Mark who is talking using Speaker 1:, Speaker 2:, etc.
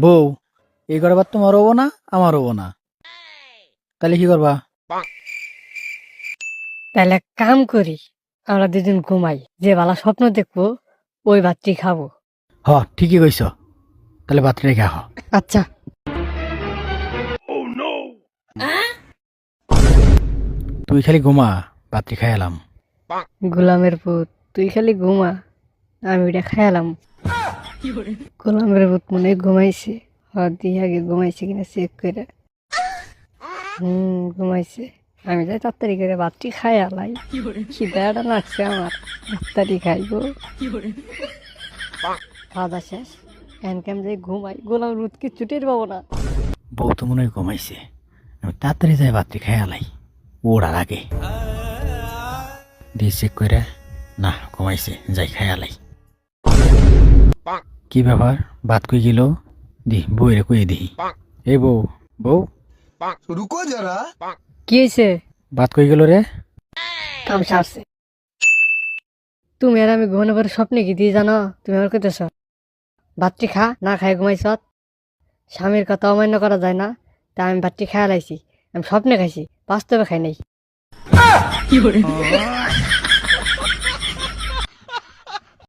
Speaker 1: বউ, এই করবার তোমার হবো না, আমার হবো না, তাহলে কি করবা?
Speaker 2: তাহলে এক কাম করি, আমরা দুদিন ঘুমাই, যে বালা স্বপ্ন দেখবো ওই ভাতটি খাবো।
Speaker 1: হ, ঠিকই কইছ, তাহলে ভাত রেখে আহ।
Speaker 2: আচ্ছা।
Speaker 1: তুই খালি ঘুমা, ভাতটি খাই এলাম।
Speaker 2: গোলামের পুত, তুই খালি ঘুমা, আমি ওটা খায়ালাম। গোলামের পুত মনে হয় ঘুমাইছে। দিয়ে আগে ঘুমাইছে কিনা চেক করে। ঘুমাইছে। আমি যাই তাড়াতাড়ি করে ভাতটি খাই আলাই। খিদাটা লাগছে আমার, তাড়াতাড়ি খাইবো। খাওয়া শেষ, এনকাম যাই ঘুমাই, গোলামের পুত কিচ্ছু টের পাবো না।
Speaker 1: বউ তো মনে হয় ঘুমাইছে, আমি তাড়াতাড়ি যাই ভাতটি খাই এলাই, ওড়ার আগে দিয়ে চেক করে, না ঘুমাইছে, যাই খাই এলাই। কি ব্যাপার, ভাত কই গেল? দি বউরে কই দিই। এই বউ, বউ,
Speaker 3: रुको जरा।
Speaker 2: কি হয়েছে?
Speaker 1: ভাত কই গেল রে?
Speaker 2: কাম সারছে। তুমি আর আমি ঘুমানোর পরে স্বপ্নে কি দিয়ে জানো? তুমি আমার কইতেছ ভাতটি খা, না খাই ঘুমাইছ। স্বামীর কথা অমান্য করা যায় না, তা আমি ভাতটি খাই লাইছি। আমি স্বপ্নে খাইছি, বাস্তবে খাই নাই।